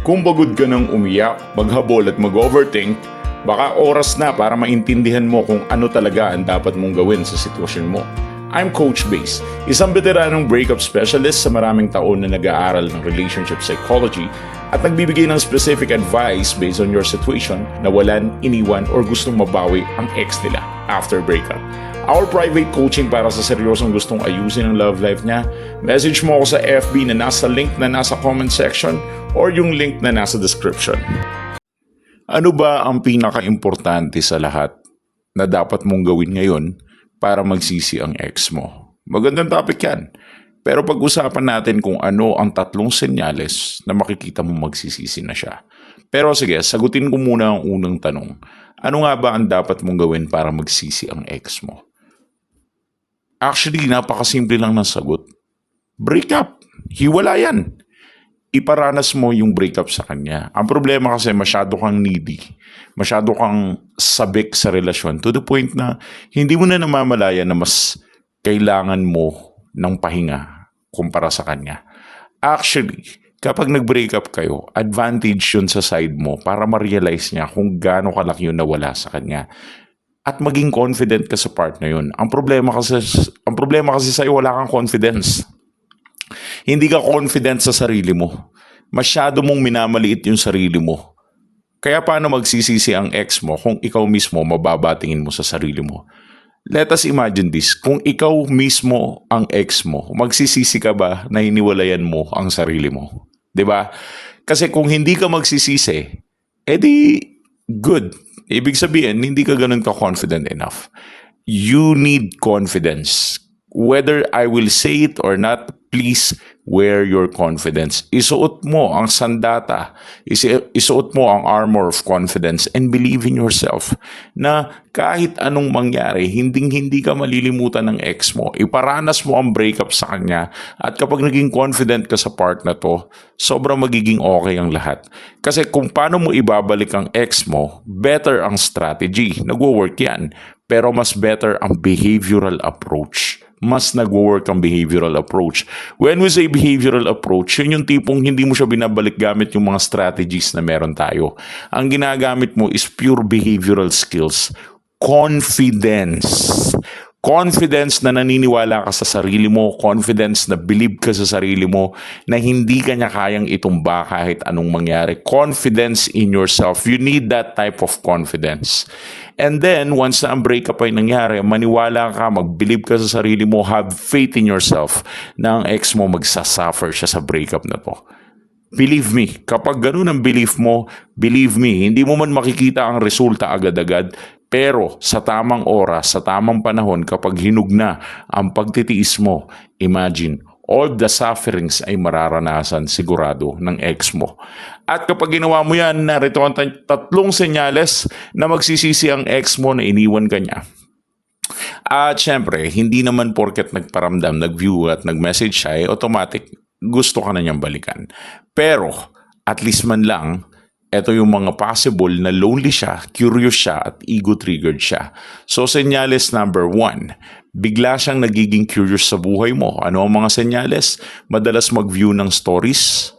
Kung pagod ka ng umiyak, maghabol at mag-overthink, baka oras na para maintindihan mo kung ano talaga ang dapat mong gawin sa sitwasyon mo. I'm Coach Base, isang veteranong breakup specialist sa maraming taon na nag-aaral ng relationship psychology at nagbibigay ng specific advice based on your situation na walan, iniwan, or gustong mabawi ang ex nila after breakup. Our private coaching para sa seryosong gustong ayusin ang love life niya, message mo ako sa FB na nasa link na nasa comment section or yung link na nasa description. Ano ba ang pinaka-importante sa lahat na dapat mong gawin ngayon para magsisi ang ex mo? Magandang topic yan. Pero pag-usapan natin kung ano ang 3 senyales na makikita mong magsisisi na siya. Pero sige, sagutin ko muna ang unang tanong. Ano nga ba ang dapat mong gawin para magsisi ang ex mo? Actually, napakasimple lang ng sagot. Break up. Hiwala yan. Iparanas mo yung breakup sa kanya. Ang problema kasi masyado kang needy. Masyado kang sabik sa relasyon to the point na hindi mo na namamalaya na mas kailangan mo ng pahinga kumpara sa kanya. Actually, kapag nag-break up kayo, advantage yun sa side mo para ma-realize niya kung gaano kalaki yung nawala sa kanya. At maging confident ka sa part na yun. Ang problema kasi sa'yo, wala kang confidence. Hindi ka confident sa sarili mo. Masyado mong minamaliit yung sarili mo. Kaya paano magsisisi ang ex mo kung ikaw mismo mababatingin mo sa sarili mo? Let us imagine this. Kung ikaw mismo ang ex mo, magsisisi ka ba na hiniwalayan mo ang sarili mo? 'Di ba? Kasi kung hindi ka magsisisi, edi good. Ibig sabihin, hindi ka ganun ka-confident enough. You need confidence. Whether I will say it or not, please wear your confidence. Isuot mo ang sandata. Isuot mo ang armor of confidence and believe in yourself na kahit anong mangyari, hindi ka malilimutan ng ex mo. Iparanas mo ang breakup sa kanya at kapag naging confident ka sa part na to, sobrang magiging okay ang lahat. Kasi kung paano mo ibabalik ang ex mo, better ang strategy. Nagwo-work yan. Pero mas better ang behavioral approach. Mas nagwo-work ang behavioral approach. When we say behavioral approach, yun yung tipong hindi mo siya binabalik gamit yung mga strategies na meron tayo. Ang ginagamit mo is pure behavioral skills. Confidence. Confidence na naniniwala ka sa sarili mo. Confidence na believe ka sa sarili mo na hindi ka niya kayang itumba kahit anong mangyari. Confidence in yourself. You need that type of confidence. And then, once na ang breakup ay nangyari, maniwala ka, mag-believe ka sa sarili mo, have faith in yourself na ang ex mo magsasuffer siya sa breakup na to. Believe me, kapag ganun ang belief mo, believe me, hindi mo man makikita ang resulta agad-agad, pero sa tamang oras, sa tamang panahon, kapag hinug na ang pagtitiis mo, imagine, all the sufferings ay mararanasan sigurado ng ex mo. At kapag ginawa mo yan, narito ang 3 senyales na magsisisi ang ex mo na iniwan ka niya. At syempre, hindi naman porket nagparamdam, nag-view at nag-message siya, automatic, gusto ka na niyang balikan. Pero, at least man lang, ito yung mga possible na lonely siya, curious siya, at ego-triggered siya. So, senyales number 1, bigla siyang nagiging curious sa buhay mo. Ano ang mga senyales? Madalas mag-view ng stories,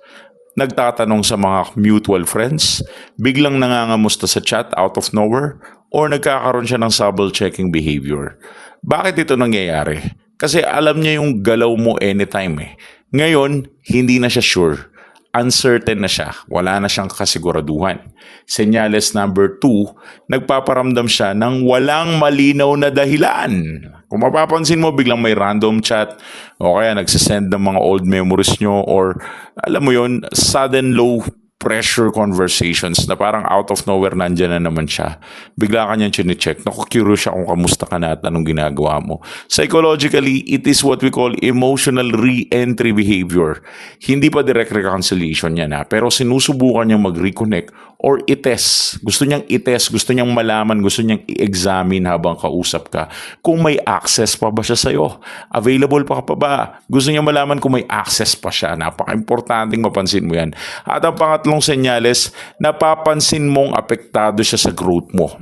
nagtatanong sa mga mutual friends, biglang nangangamusta sa chat out of nowhere, or nagkakaroon siya ng double-checking behavior. Bakit ito nangyayari? Kasi alam niya yung galaw mo anytime eh. Ngayon, hindi na siya sure. Uncertain na siya. Wala na siyang kasiguraduhan. Senyales number 2, nagpaparamdam siya ng walang malinaw na dahilan. Kung mapapansin mo, biglang may random chat o kaya nagsisend ng mga old memories nyo or alam mo yon, sudden low pressure conversations na parang out of nowhere nandyan na naman siya. Bigla ka niyang chine-check. Naku, curious siya kung kamusta ka na at anong ginagawa mo. Psychologically, it is what we call emotional re-entry behavior. Hindi pa direct reconciliation yan pero sinusubukan niyang mag-reconnect or i-test. Gusto niyang i-test, gusto niyang malaman, gusto niyang i-examine habang kausap ka. Kung may access pa ba siya sa'yo? Available pa ba? Gusto niyang malaman kung may access pa siya. Napaka-importanting mapansin mo yan. At ang pangatlong senyales, napapansin mong apektado siya sa growth mo.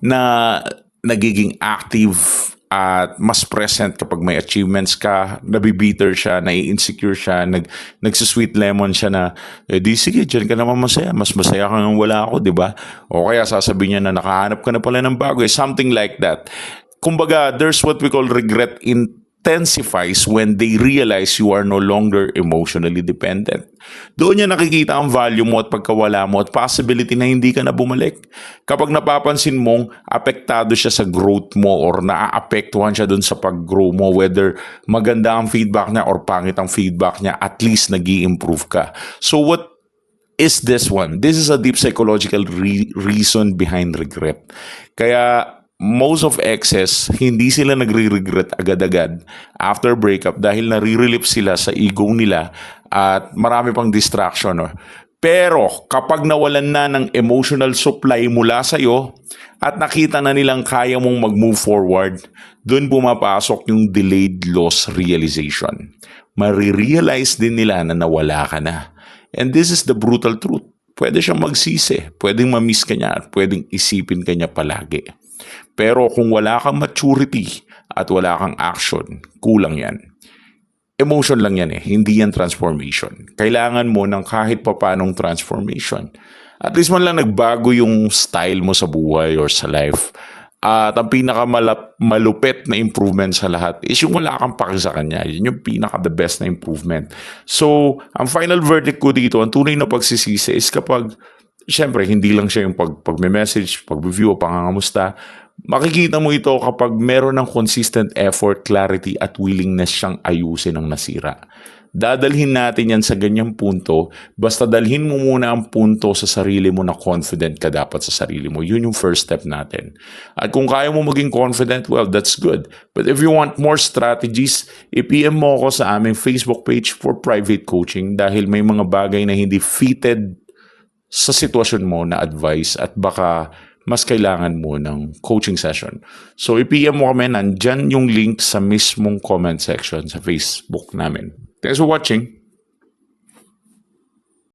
Na nagiging active at mas present kapag may achievements ka, nabibitter siya, nai-insecure siya, nagsisweet lemon siya na, di sige, dyan ka naman masaya. Mas masaya ka nang wala ako, di ba? O kaya sasabihin niya na nakahanap ka na pala ng bago. Something like that. Kumbaga, there's what we call regret intensifies when they realize you are no longer emotionally dependent. Doon niya nakikita ang value mo at pagkawala mo at possibility na hindi ka na bumalik. Kapag napapansin mong apektado siya sa growth mo or naaapektuhan siya doon sa pag-grow mo, whether maganda ang feedback niya or pangit ang feedback niya, at least nag-i-improve ka. So what is this one? This is a deep psychological reason behind regret. Kaya most of exes, hindi sila nagre-regret agad-agad after breakup dahil nare-relieve sila sa ego nila at marami pang distraction. Pero kapag nawalan na ng emotional supply mula sa'yo at nakita na nilang kaya mong mag-move forward, dun pumapasok yung delayed loss realization. Marirealize din nila na nawala ka na. And this is the brutal truth. Pwede siyang magsisi, pwedeng mamiss ka niya, at pwedeng isipin ka niya palagi. Pero kung wala kang maturity at wala kang action, kulang yan. Emotion lang yan hindi yan transformation. Kailangan mo ng kahit papanong transformation. At least man lang nagbago yung style mo sa buhay or sa life. At ang pinakamalupit na improvement sa lahat is yung wala kang paki sa kanya. Yun yung pinaka-the best na improvement. So, ang final verdict ko dito, ang tunay na pagsisisi is kapag, syempre, hindi lang siya yung pag-message, pag-review o pangangamusta. Makikita mo ito kapag meron ng consistent effort, clarity at willingness siyang ayusin ang nasira. Dadalhin natin yan sa ganyang punto, basta dalhin mo muna ang punto sa sarili mo na confident ka dapat sa sarili mo. Yun yung first step natin. At kung kaya mo maging confident, well, that's good. But if you want more strategies, i-PM mo ako sa aming Facebook page for private coaching dahil may mga bagay na hindi fitted sa sitwasyon mo na advice at baka mas kailangan mo ng coaching session. So, i-PM mo kami, nandyan yung link sa mismong comment section sa Facebook namin. Thanks for watching.